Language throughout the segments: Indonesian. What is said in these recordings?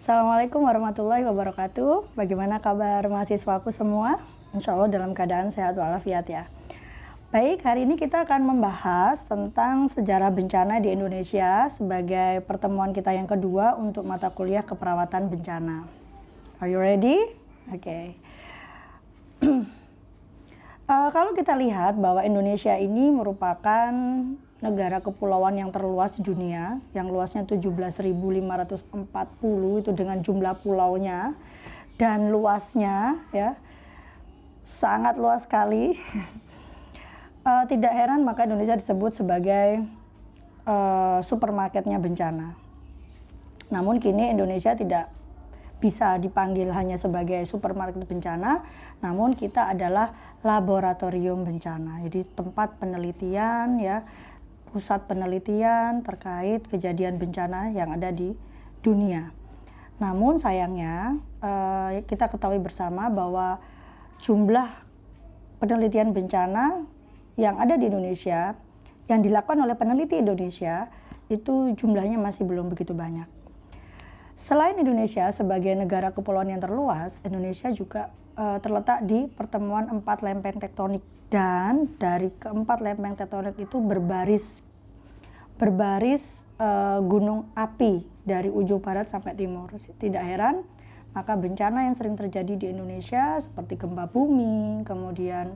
Assalamualaikum warahmatullahi wabarakatuh. Bagaimana kabar mahasiswaku semua? Insya Allah dalam keadaan sehat walafiat ya. Baik, hari ini kita akan membahas tentang sejarah bencana di Indonesia sebagai pertemuan kita yang kedua untuk mata kuliah keperawatan bencana. Are you ready? Oke. Kalau kita lihat bahwa Indonesia ini merupakan negara kepulauan yang terluas di dunia, yang luasnya 17.540 itu dengan jumlah pulaunya, dan luasnya ya sangat luas sekali. Tidak heran maka Indonesia disebut sebagai supermarketnya bencana. Namun kini Indonesia tidak bisa dipanggil hanya sebagai supermarket bencana, namun kita adalah laboratorium bencana. Jadi tempat penelitian ya, pusat penelitian terkait kejadian bencana yang ada di dunia. Namun sayangnya kita ketahui bersama bahwa jumlah penelitian bencana yang ada di Indonesia, yang dilakukan oleh peneliti Indonesia, itu jumlahnya masih belum begitu banyak. Selain Indonesia sebagai negara kepulauan yang terluas, Indonesia juga terletak di pertemuan 4 lempeng tektonik, dan dari keempat lempeng tektonik itu berbaris gunung api dari ujung barat sampai timur. Tidak heran maka bencana yang sering terjadi di Indonesia seperti gempa bumi, kemudian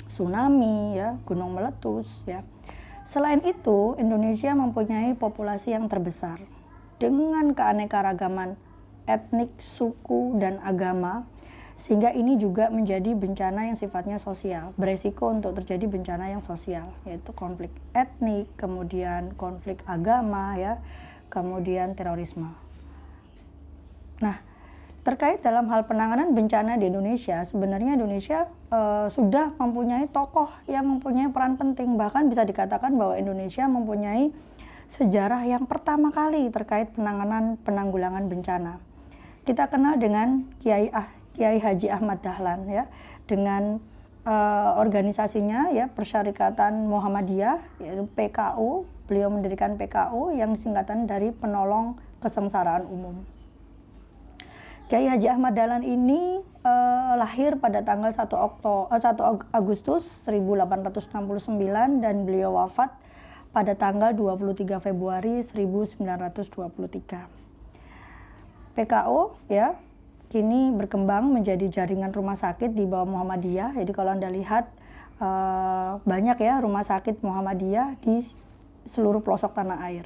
tsunami ya, gunung meletus ya. Selain itu, Indonesia mempunyai populasi yang terbesar dengan keanekaragaman etnik, suku, dan agama, sehingga ini juga menjadi bencana yang sifatnya sosial, beresiko untuk terjadi bencana yang sosial, yaitu konflik etnik, kemudian konflik agama ya, kemudian terorisme. Nah, terkait dalam hal penanganan bencana di Indonesia, sebenarnya Indonesia sudah mempunyai tokoh yang mempunyai peran penting, bahkan bisa dikatakan bahwa Indonesia mempunyai sejarah yang pertama kali terkait penanggulangan bencana. Kita kenal dengan Kiai Haji Ahmad Dahlan ya, dengan organisasinya ya, Persyarikatan Muhammadiyah yaitu PKU. Beliau mendirikan PKU yang singkatan dari Penolong Kesengsaraan Umum. Kiai Haji Ahmad Dahlan ini lahir pada tanggal 1 Agustus 1869 dan beliau wafat pada tanggal 23 Februari 1923. PKU ya kini berkembang menjadi jaringan rumah sakit di bawah Muhammadiyah. Jadi kalau Anda lihat banyak ya rumah sakit Muhammadiyah di seluruh pelosok tanah air.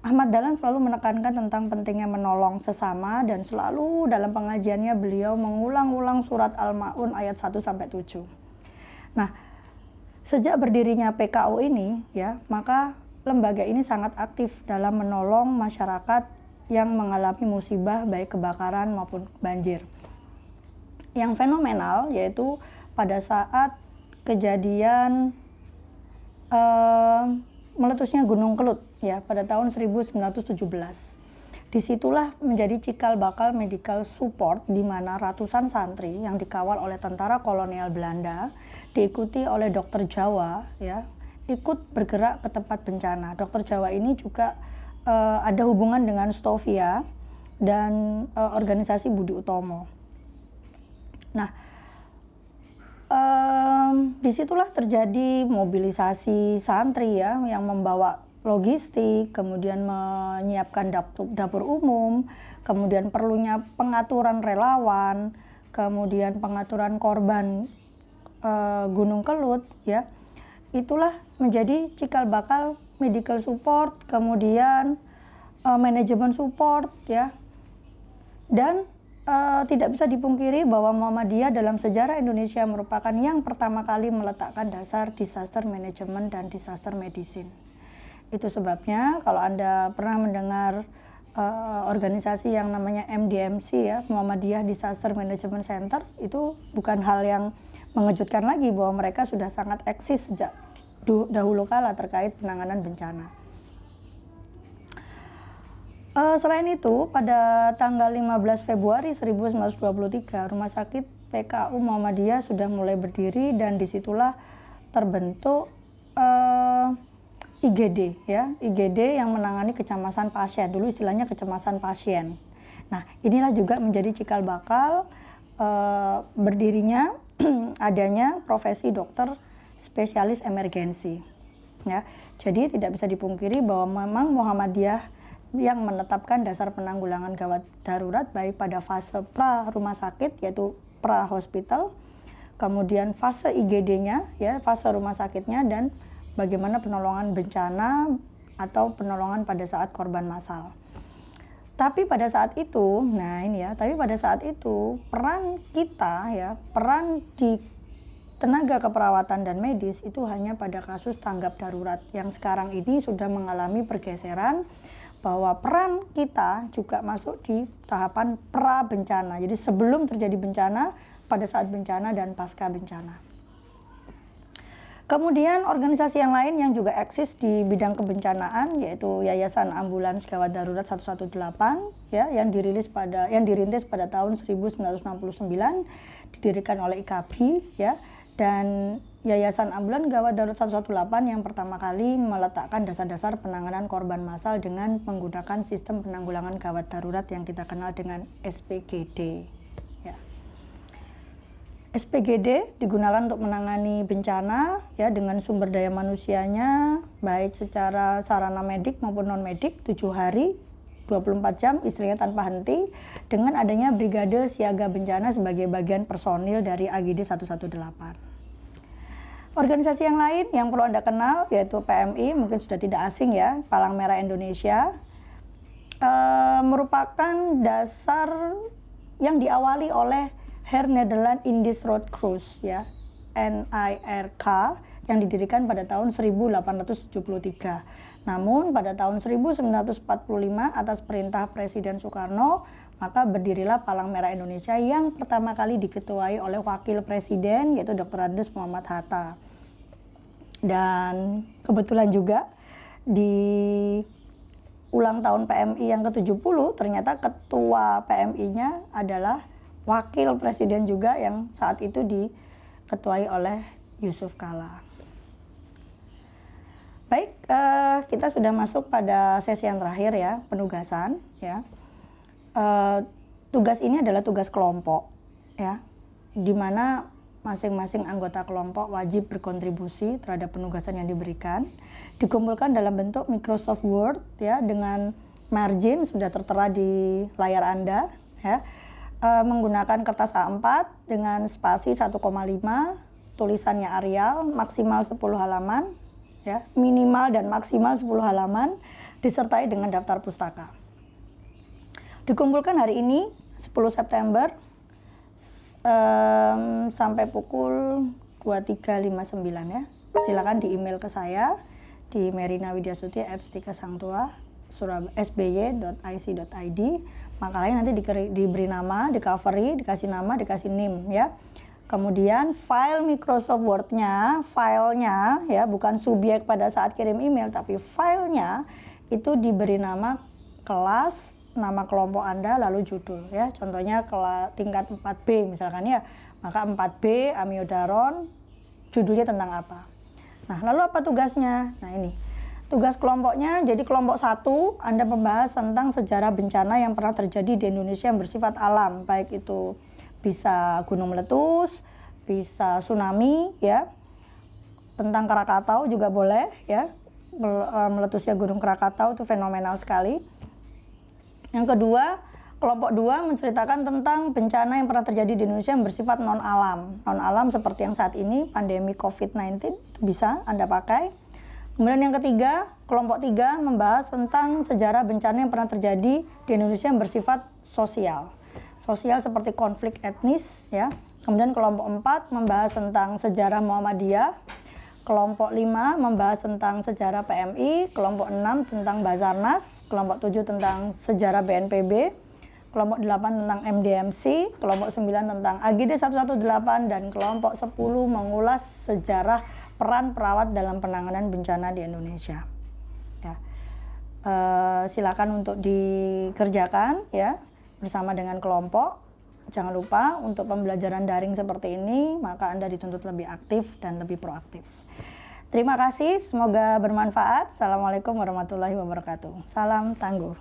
Ahmad Dahlan selalu menekankan tentang pentingnya menolong sesama, dan selalu dalam pengajiannya beliau mengulang-ulang surat Al-Ma'un ayat 1-7. Nah, sejak berdirinya PKU ini ya, maka lembaga ini sangat aktif dalam menolong masyarakat yang mengalami musibah baik kebakaran maupun banjir. Yang fenomenal yaitu pada saat kejadian meletusnya Gunung Kelut ya pada tahun 1917. Disitulah menjadi cikal bakal medical support di mana ratusan santri yang dikawal oleh tentara kolonial Belanda diikuti oleh dokter Jawa ya ikut bergerak ke tempat bencana. Dokter Jawa ini juga ada hubungan dengan Stovia dan organisasi Budi Utomo. Nah, disitulah terjadi mobilisasi santri ya yang membawa logistik, kemudian menyiapkan dapur umum, kemudian perlunya pengaturan relawan, kemudian pengaturan korban Gunung Kelut ya. Itulah menjadi cikal bakal medical support, kemudian manajemen support ya. Dan tidak bisa dipungkiri bahwa Muhammadiyah dalam sejarah Indonesia merupakan yang pertama kali meletakkan dasar disaster management dan disaster medicine. Itu sebabnya kalau Anda pernah mendengar organisasi yang namanya MDMC ya, Muhammadiyah Disaster Management Center, itu bukan hal yang mengejutkan lagi bahwa mereka sudah sangat eksis sejak dahulu kala terkait penanganan bencana. Selain itu, pada tanggal 15 Februari 1923, Rumah Sakit PKU Muhammadiyah sudah mulai berdiri, dan disitulah terbentuk IGD ya, IGD yang menangani kecemasan pasien. Dulu istilahnya kecemasan pasien. Nah, inilah juga menjadi cikal bakal berdirinya adanya profesi dokter spesialis emergensi. Ya, jadi tidak bisa dipungkiri bahwa memang Muhammadiyah yang menetapkan dasar penanggulangan gawat darurat baik pada fase pra rumah sakit yaitu pra hospital, kemudian fase IGD-nya ya, fase rumah sakitnya, dan bagaimana penolongan bencana atau penolongan pada saat korban massal. Tapi pada saat itu, tapi pada saat itu peran kita ya, peran di tenaga keperawatan dan medis itu hanya pada kasus tanggap darurat, yang sekarang ini sudah mengalami pergeseran bahwa peran kita juga masuk di tahapan pra bencana. Jadi sebelum terjadi bencana, pada saat bencana, dan pasca bencana. Kemudian organisasi yang lain yang juga eksis di bidang kebencanaan yaitu Yayasan Ambulans Gawat Darurat 118 ya, yang dirintis pada tahun 1969, didirikan oleh IKABI ya, dan Yayasan Ambulans Gawat Darurat 118 yang pertama kali meletakkan dasar-dasar penanganan korban massal dengan menggunakan sistem penanggulangan gawat darurat yang kita kenal dengan SPGD. SPGD digunakan untuk menangani bencana ya, dengan sumber daya manusianya baik secara sarana medik maupun non medik, 7 hari 24 jam istrinya tanpa henti, dengan adanya brigade siaga bencana sebagai bagian personil dari AGD 118. Organisasi yang lain yang perlu Anda kenal yaitu PMI, mungkin sudah tidak asing ya, Palang Merah Indonesia, merupakan dasar yang diawali oleh Her Nederland Indies Road Cruise ya, NIRK, yang didirikan pada tahun 1873. Namun pada tahun 1945 atas perintah Presiden Soekarno, maka berdirilah Palang Merah Indonesia yang pertama kali diketuai oleh Wakil Presiden yaitu Dr. Andes Muhammad Hatta. Dan kebetulan juga di ulang tahun PMI yang ke-70 ternyata ketua PMI-nya adalah Wakil Presiden juga yang saat itu diketuai oleh Yusuf Kala. Baik, kita sudah masuk pada sesi yang terakhir ya, penugasan ya. Tugas ini adalah tugas kelompok ya, di mana masing-masing anggota kelompok wajib berkontribusi terhadap penugasan yang diberikan, dikumpulkan dalam bentuk Microsoft Word ya, dengan margin sudah tertera di layar Anda ya. Menggunakan kertas A4 dengan spasi 1,5, tulisannya Arial, maksimal 10 halaman ya, minimal dan maksimal 10 halaman, disertai dengan daftar pustaka. Dikumpulkan hari ini 10 September sampai pukul 23.59 ya. Silakan di email ke saya di merinawidyasuti@stikasangtua.sby.ic.id. Makalahnya nanti diberi nama, dikasih nama, dikasih NIM ya. Kemudian file Microsoft Word-nya, filenya ya, bukan subjek pada saat kirim email, tapi filenya itu diberi nama kelas, nama kelompok Anda, lalu judul ya. Contohnya tingkat 4B misalkan ya, maka 4B amiodaron, judulnya tentang apa. Nah, lalu apa tugasnya? Nah, ini tugas kelompoknya. Jadi kelompok 1 Anda membahas tentang sejarah bencana yang pernah terjadi di Indonesia yang bersifat alam, baik itu bisa gunung meletus, bisa tsunami ya, tentang Krakatau juga boleh ya, meletusnya gunung Krakatau itu fenomenal sekali. Yang kedua, kelompok 2 menceritakan tentang bencana yang pernah terjadi di Indonesia yang bersifat non-alam. Non-alam seperti yang saat ini, pandemi COVID-19, itu bisa Anda pakai. Kemudian yang ketiga, kelompok 3 membahas tentang sejarah bencana yang pernah terjadi di Indonesia yang bersifat sosial. Sosial seperti konflik etnis ya. Kemudian kelompok 4 membahas tentang sejarah Muhammadiyah. Kelompok 5 membahas tentang sejarah PMI. Kelompok 6 tentang Basarnas. Kelompok 7 tentang sejarah BNPB. Kelompok 8 tentang MDMC. Kelompok 9 tentang AGD 118. Dan kelompok 10 mengulas sejarah peran perawat dalam penanganan bencana di Indonesia. Ya. Silakan untuk dikerjakan ya bersama dengan kelompok. Jangan lupa untuk pembelajaran daring seperti ini, maka Anda dituntut lebih aktif dan lebih proaktif. Terima kasih, semoga bermanfaat. Assalamualaikum warahmatullahi wabarakatuh. Salam tangguh.